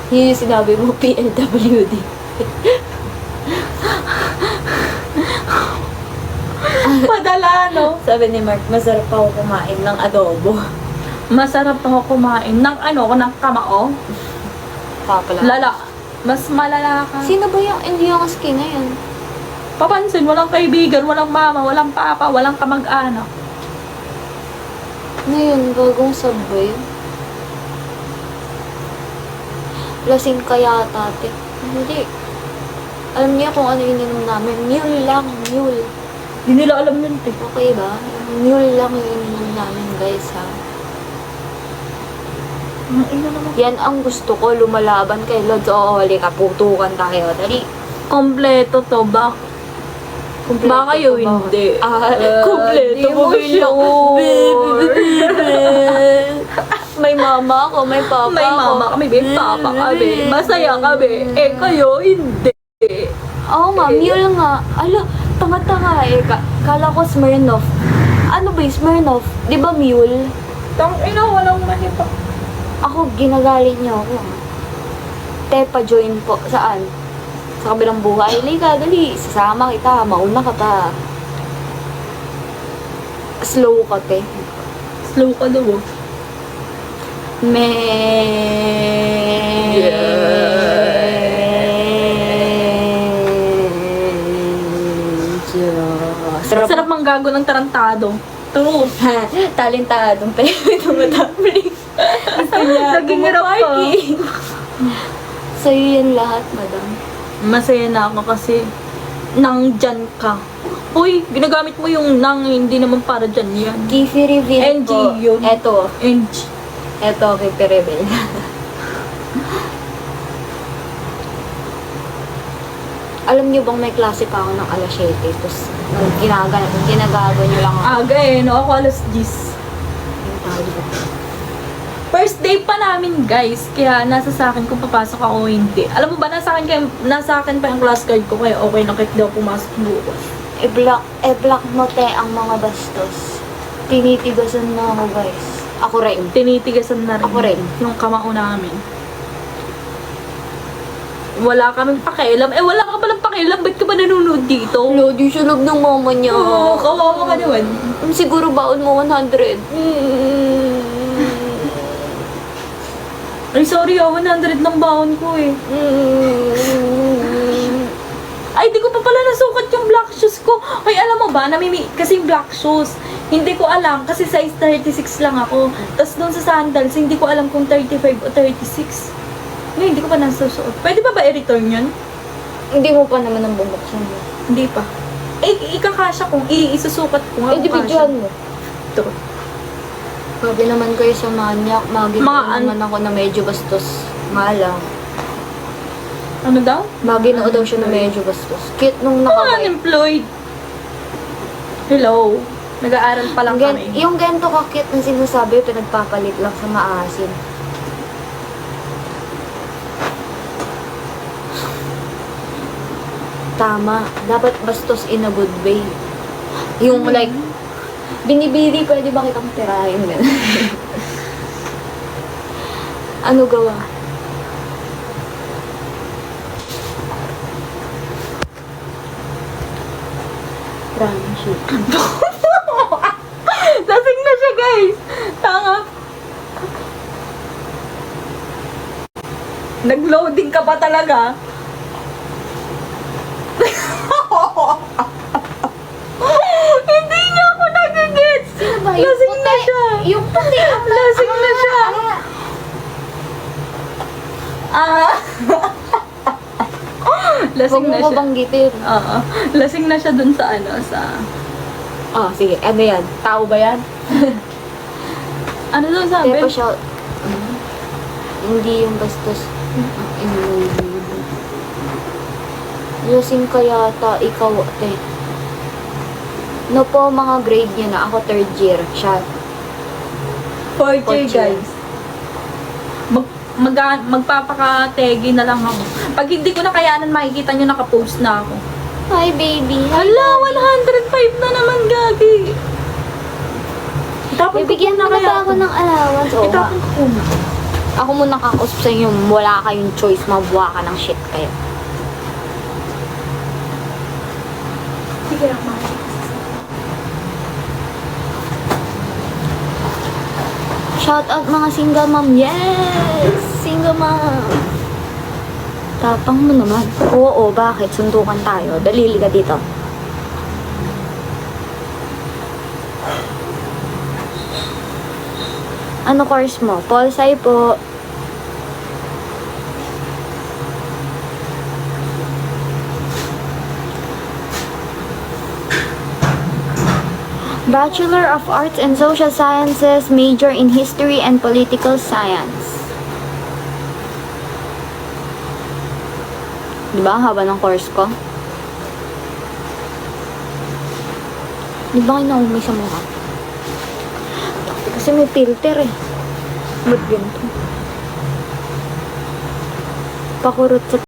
Yun yung sinabi mo, PLWD. Padala, no? Sabi ni Mark, masarap ako kumain ng adobo. Masarap ako kumain ng ng kamao. Papala. Lala. Mas malala ka. Sino ba yung Indiyongski na yun? Papansin, walang kaibigan, walang mama, walang papa, walang kamag-anak. Ano yun? Bagong subway? Lasing kaya tate. Hindi. Alam niya kung ano ininom namin. Mule lang, mule. Hindi nila alam yun, te. Okay ba? Mule lang yung ininom namin, guys, ha? Ang ina naman. Yan ang gusto ko, lumalaban kay Lods. Oo, halika, putukan tayo. Dali. Kompleto to, ba? Kumpleto Baka kayo to ba? hindi. Kumpleto Di mo mo siya. May mama ako, may papa May ako. mama kami, may papa kami. Masaya kami. Eh, kayo, hindi. Oo nga, mule nga. Ala, tanga-tanga eh. Kala ko Smirnoff. Ano ba yung Smirnoff? Di ba mule? Tang ina, walang manipa. Ako, ginagalit niyo ako. Tepa join po. Saan? Sa kabilang buhay. Liga, dali. Sasama kita. Mauna ka pa. Slow ka, te. Slow ka daw. Sarap manggago ng tarantado. True. Talentadong tayo tumatapling. Naging hirap ka. Sa'yo yan lahat, madam. Masaya na ako kasi nandyan ka. Uy, ginagamit mo yung nang, hindi naman para dyan yan. Kifi reveal NG po. yun. Eto. NG. Eto, Kifi reveal. Alam niyo bang may klase pa ako ng alas 7? Tapos, ginagawa niyo lang ako. Aga eh, no? Ako alas 10. Yung tawag ko. First day pa namin, guys. Kaya nasa sa akin kung papasok ako o hindi. Alam mo ba, nasa akin pa yung class guard ko. Kaya okay na kahit daw pumasok bukas. I-block mo te ang mga bastos. Tinitigasan mo ako, guys. Ako rin. Tinitigasan na rin. Ako rin. Yung kamao namin. Wala kaming pakialam. Eh, wala ka palang pakialam. Ba't ka ba nanonood dito? No, di siya love ng mama niya. Oo, kawawa ka naman. Siguro baon mo 100. Ay, sorry 100 ng baon ko eh. Ay, di ko pa pala nasukat yung black shoes ko. Ay, alam mo ba, kasi yung black shoes, hindi ko alam, kasi size 36 lang ako. Tapos doon sa sandals, hindi ko alam kung 35 o 36. Ngayon, hindi ko pa nasusuot. Pwede ba i-return yun? Hindi mo pa naman ang bubuksan mo. Hindi pa. Eh, ikakasya kong, isusukat ko nga. Eh, di videohan mo. Ito. Grabe naman kayo sa manyak. Maginood naman ako na medyo bastos. Nga lang. Ano daw? Maginoo daw siya na medyo bastos. Cute nung Mga nakabay. unemployed. Hello. Nag-aaral pa lang kami. Yung ganito ka-cute na sinasabi, pinagpapalit lang sa maasin. Tama. Dapat bastos in a good way. Yung like, binibili, pwede ba kitang tirahin? Ano gawa? Friendship. Lasing na siya, guys. Tanga. Nag-loading ka pa talaga. Hindi niya ako nagigets. Sino ba? Lasing na siya. Yung puti. Lasing na siya. Lasing Huwag na mo ko siya. banggitin. Oo. Lasing na siya dun sa Oh, sige. Ano yan? Tao ba yan? ano daw sabi? Kaya pa siya, hindi yung bastos. Lasing ka yata, ikaw, te. No po, mga grade niya na. Ako third year. Siya. Fourth year, Fourth year. guys. Magpapakategi na lang ako. Pag hindi ko na kayanan, makikita nyo nakapost na ako. Hi, baby. Hala, 105 na naman, gagi. Itapon ko Bibigyan na mo na kaya ba ako ng allowance? Oo nga. Itapon ko na. Ako muna kakausap sa inyo, wala kayong choice, mabuha ka ng shit kayo. Sige lang, ma. Shout out mga single mom. Yes! Single mom. Tapang mo naman. Oo, bakit? Sundukan tayo. Dalili ka dito. Ano course mo? Pol Sci po. Bachelor of Arts in Social Sciences, major in History and Political Science. Diba? Haba ng course ko. Diba kayo naumay sa mukha? Kasi may filter eh. Ba't ganito? Pakurot sa